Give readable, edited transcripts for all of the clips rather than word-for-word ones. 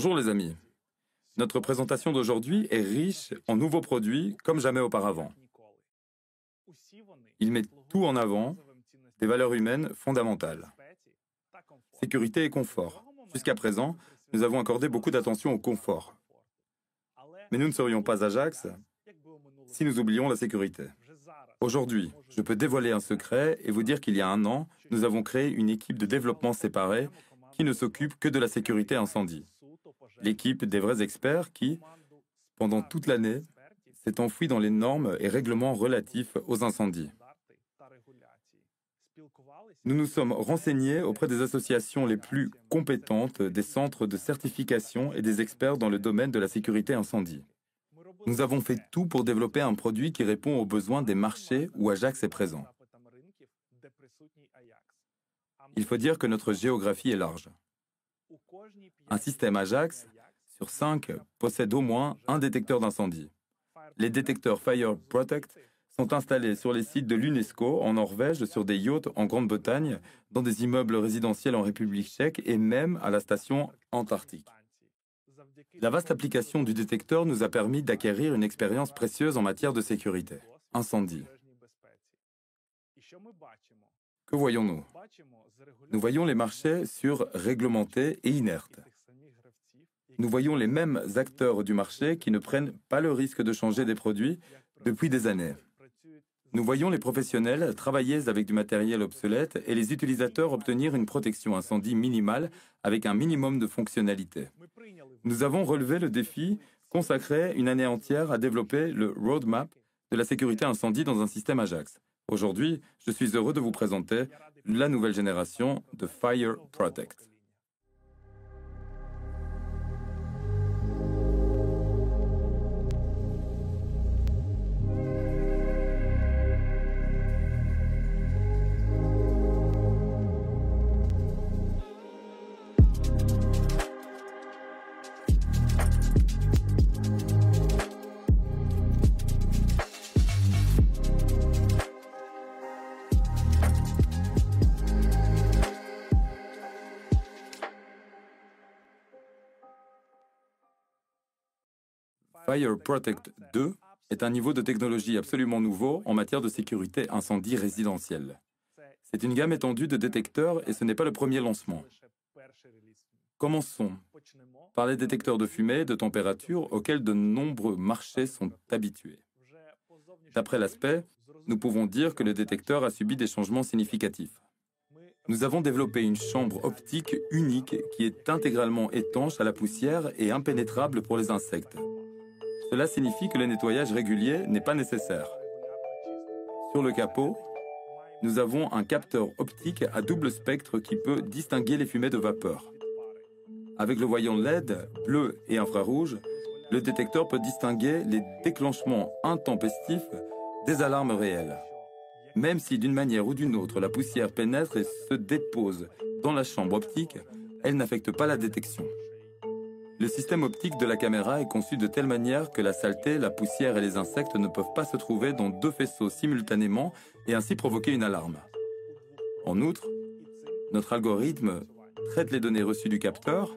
Bonjour les amis. Notre présentation d'aujourd'hui est riche en nouveaux produits comme jamais auparavant. Il met tout en avant, des valeurs humaines fondamentales. Sécurité et confort. Jusqu'à présent, nous avons accordé beaucoup d'attention au confort. Mais nous ne serions pas Ajax si nous oublions la sécurité. Aujourd'hui, je peux dévoiler un secret et vous dire qu'il y a un an, nous avons créé une équipe de développement séparée qui ne s'occupe que de la sécurité incendie. L'équipe des vrais experts qui, pendant toute l'année, s'est enfouie dans les normes et règlements relatifs aux incendies. Nous nous sommes renseignés auprès des associations les plus compétentes, des centres de certification et des experts dans le domaine de la sécurité incendie. Nous avons fait tout pour développer un produit qui répond aux besoins des marchés où Ajax est présent. Il faut dire que notre géographie est large. Un système Ajax sur 5 possède au moins un détecteur d'incendie. Les détecteurs Fire Protect sont installés sur les sites de l'UNESCO en Norvège, sur des yachts en Grande-Bretagne, dans des immeubles résidentiels en République tchèque et même à la station Antarctique. La vaste application du détecteur nous a permis d'acquérir une expérience précieuse en matière de sécurité. Incendie. Que voyons-nous? Nous voyons les marchés surréglementés et inertes. Nous voyons les mêmes acteurs du marché qui ne prennent pas le risque de changer des produits depuis des années. Nous voyons les professionnels travailler avec du matériel obsolète et les utilisateurs obtenir une protection incendie minimale avec un minimum de fonctionnalités. Nous avons relevé le défi, consacré une année entière à développer le roadmap de la sécurité incendie dans un système Ajax. Aujourd'hui, je suis heureux de vous présenter la nouvelle génération de Fire Protect. Fire Protect 2 est un niveau de technologie absolument nouveau en matière de sécurité incendie résidentielle. C'est une gamme étendue de détecteurs et ce n'est pas le premier lancement. Commençons par les détecteurs de fumée et de température auxquels de nombreux marchés sont habitués. D'après l'aspect, nous pouvons dire que le détecteur a subi des changements significatifs. Nous avons développé une chambre optique unique qui est intégralement étanche à la poussière et impénétrable pour les insectes. Cela signifie que le nettoyage régulier n'est pas nécessaire. Sur le capot, nous avons un capteur optique à double spectre qui peut distinguer les fumées de vapeur. Avec le voyant LED, bleu et infrarouge, le détecteur peut distinguer les déclenchements intempestifs des alarmes réelles. Même si d'une manière ou d'une autre la poussière pénètre et se dépose dans la chambre optique, elle n'affecte pas la détection. Le système optique de la caméra est conçu de telle manière que la saleté, la poussière et les insectes ne peuvent pas se trouver dans deux faisceaux simultanément et ainsi provoquer une alarme. En outre, notre algorithme traite les données reçues du capteur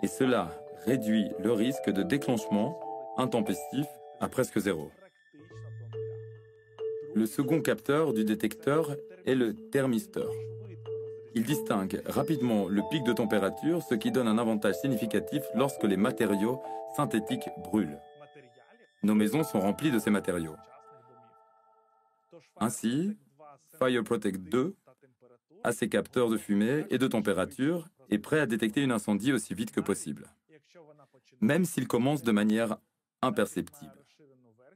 et cela réduit le risque de déclenchement intempestif à presque zéro. Le second capteur du détecteur est le thermisteur. Il distingue rapidement le pic de température, ce qui donne un avantage significatif lorsque les matériaux synthétiques brûlent. Nos maisons sont remplies de ces matériaux. Ainsi, Fire Protect 2 a ses capteurs de fumée et de température et est prêt à détecter un incendie aussi vite que possible, même s'il commence de manière imperceptible.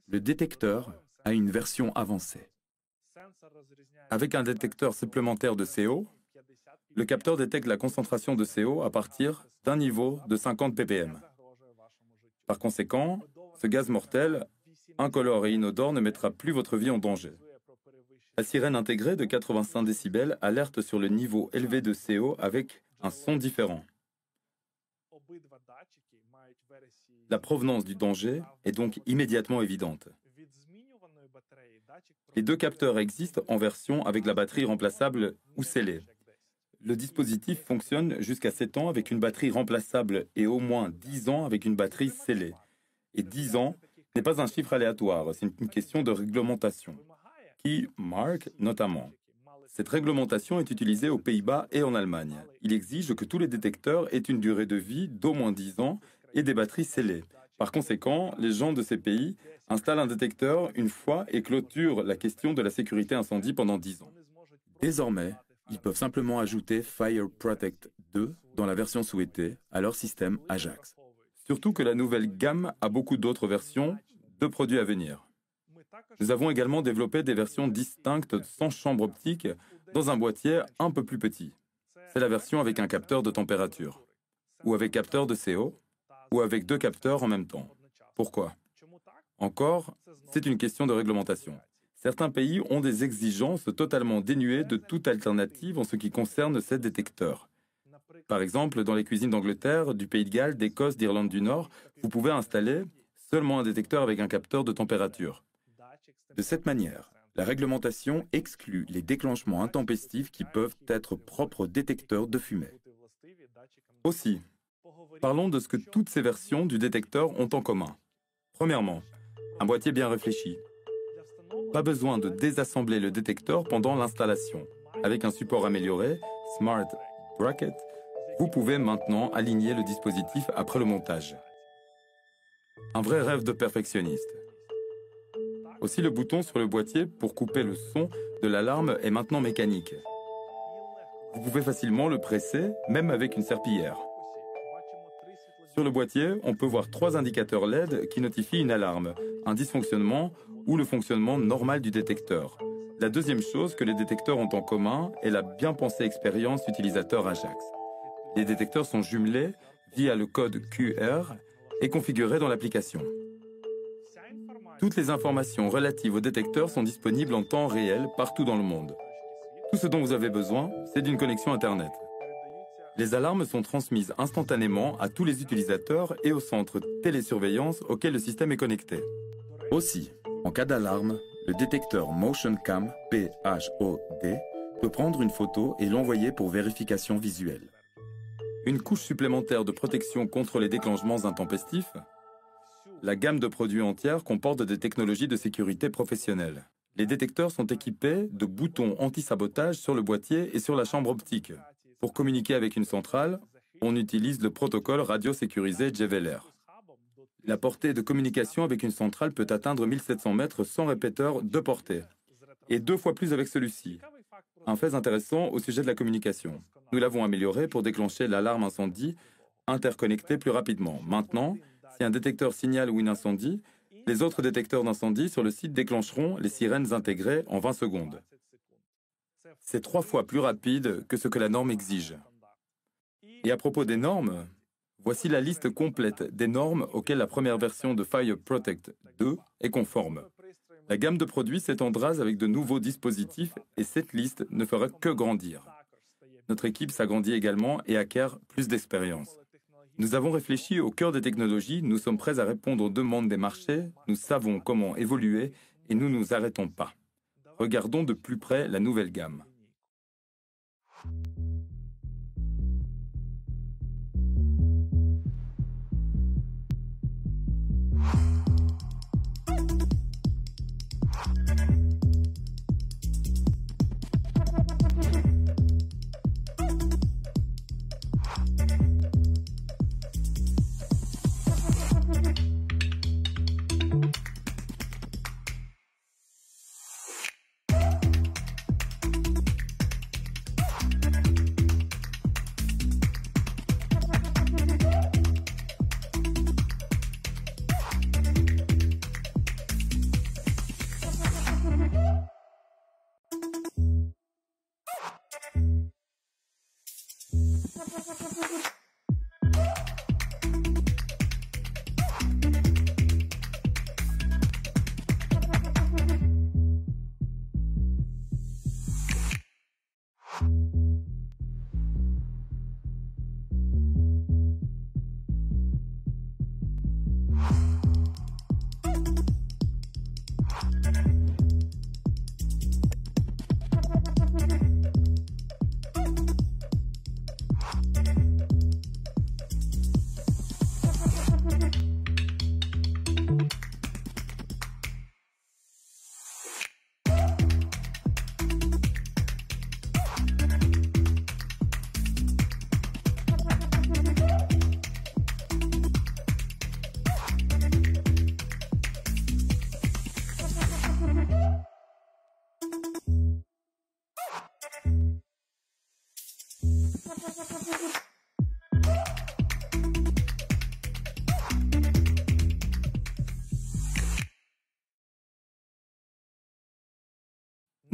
Le détecteur a une version avancée. Avec un détecteur supplémentaire de CO, le capteur détecte la concentration de CO à partir d'un niveau de 50 ppm. Par conséquent, ce gaz mortel, incolore et inodore, ne mettra plus votre vie en danger. La sirène intégrée de 85 décibels alerte sur le niveau élevé de CO avec un son différent. La provenance du danger est donc immédiatement évidente. Les deux capteurs existent en version avec la batterie remplaçable ou scellée. Le dispositif fonctionne jusqu'à 7 ans avec une batterie remplaçable et au moins 10 ans avec une batterie scellée. Et 10 ans n'est pas un chiffre aléatoire, c'est une question de réglementation, qui marque notamment. Cette réglementation est utilisée aux Pays-Bas et en Allemagne. Il exige que tous les détecteurs aient une durée de vie d'au moins 10 ans et des batteries scellées. Par conséquent, les gens de ces pays installent un détecteur une fois et clôturent la question de la sécurité incendie pendant 10 ans. Désormais, ils peuvent simplement ajouter Fire Protect 2 dans la version souhaitée à leur système Ajax. Surtout que la nouvelle gamme a beaucoup d'autres versions de produits à venir. Nous avons également développé des versions distinctes sans chambre optique dans un boîtier un peu plus petit. C'est la version avec un capteur de température, ou avec capteur de CO, ou avec 2 capteurs en même temps. Pourquoi? Encore, c'est une question de réglementation. Certains pays ont des exigences totalement dénuées de toute alternative en ce qui concerne ces détecteurs. Par exemple, dans les cuisines d'Angleterre, du Pays de Galles, d'Écosse, d'Irlande du Nord, vous pouvez installer seulement un détecteur avec un capteur de température. De cette manière, la réglementation exclut les déclenchements intempestifs qui peuvent être propres aux détecteurs de fumée. Aussi, parlons de ce que toutes ces versions du détecteur ont en commun. Premièrement, un boîtier bien réfléchi. Pas besoin de désassembler le détecteur pendant l'installation. Avec un support amélioré, Smart Bracket, vous pouvez maintenant aligner le dispositif après le montage. Un vrai rêve de perfectionniste. Aussi, le bouton sur le boîtier pour couper le son de l'alarme est maintenant mécanique. Vous pouvez facilement le presser, même avec une serpillière. Sur le boîtier, on peut voir 3 indicateurs LED qui notifient une alarme, un dysfonctionnement ou le fonctionnement normal du détecteur. La deuxième chose que les détecteurs ont en commun est la bien pensée expérience utilisateur Ajax. Les détecteurs sont jumelés via le code QR et configurés dans l'application. Toutes les informations relatives au détecteur sont disponibles en temps réel partout dans le monde. Tout ce dont vous avez besoin, c'est d'une connexion Internet. Les alarmes sont transmises instantanément à tous les utilisateurs et au centre télésurveillance auquel le système est connecté. Aussi, en cas d'alarme, le détecteur MotionCam PHOD peut prendre une photo et l'envoyer pour vérification visuelle. Une couche supplémentaire de protection contre les déclenchements intempestifs. La gamme de produits entière comporte des technologies de sécurité professionnelle. Les détecteurs sont équipés de boutons anti-sabotage sur le boîtier et sur la chambre optique. Pour communiquer avec une centrale, on utilise le protocole radio sécurisé JVLR. La portée de communication avec une centrale peut atteindre 1700 mètres sans répéteur de portée, et 2 fois plus avec celui-ci. Un fait intéressant au sujet de la communication. Nous l'avons amélioré pour déclencher l'alarme incendie interconnectée plus rapidement. Maintenant, si un détecteur signale ou un incendie, les autres détecteurs d'incendie sur le site déclencheront les sirènes intégrées en 20 secondes. C'est 3 fois plus rapide que ce que la norme exige. Et à propos des normes, voici la liste complète des normes auxquelles la première version de Fire Protect 2 est conforme. La gamme de produits s'étendra avec de nouveaux dispositifs et cette liste ne fera que grandir. Notre équipe s'agrandit également et acquiert plus d'expérience. Nous avons réfléchi au cœur des technologies, nous sommes prêts à répondre aux demandes des marchés, nous savons comment évoluer et nous ne nous arrêtons pas. Regardons de plus près la nouvelle gamme.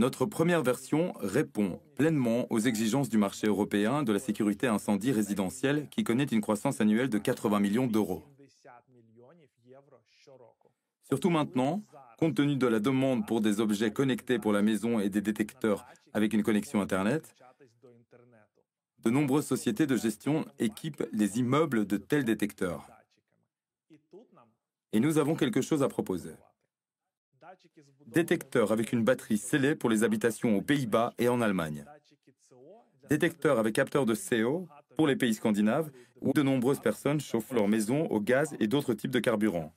Notre première version répond pleinement aux exigences du marché européen de la sécurité incendie résidentielle qui connaît une croissance annuelle de 80 millions d'euros. Surtout maintenant, compte tenu de la demande pour des objets connectés pour la maison et des détecteurs avec une connexion Internet, de nombreuses sociétés de gestion équipent les immeubles de tels détecteurs. Et nous avons quelque chose à proposer. Détecteurs avec une batterie scellée pour les habitations aux Pays-Bas et en Allemagne. Détecteurs avec capteur de CO pour les pays scandinaves où de nombreuses personnes chauffent leur maison au gaz et d'autres types de carburants.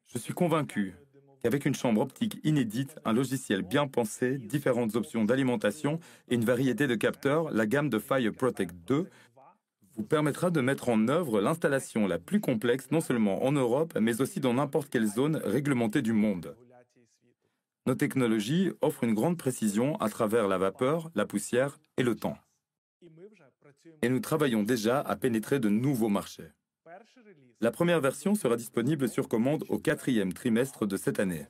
Je suis convaincu qu'avec une chambre optique inédite, un logiciel bien pensé, différentes options d'alimentation et une variété de capteurs, la gamme de Fire Protect 2 vous permettra de mettre en œuvre l'installation la plus complexe non seulement en Europe, mais aussi dans n'importe quelle zone réglementée du monde. Nos technologies offrent une grande précision à travers la vapeur, la poussière et le temps. Et nous travaillons déjà à pénétrer de nouveaux marchés. La première version sera disponible sur commande au 4e trimestre de cette année.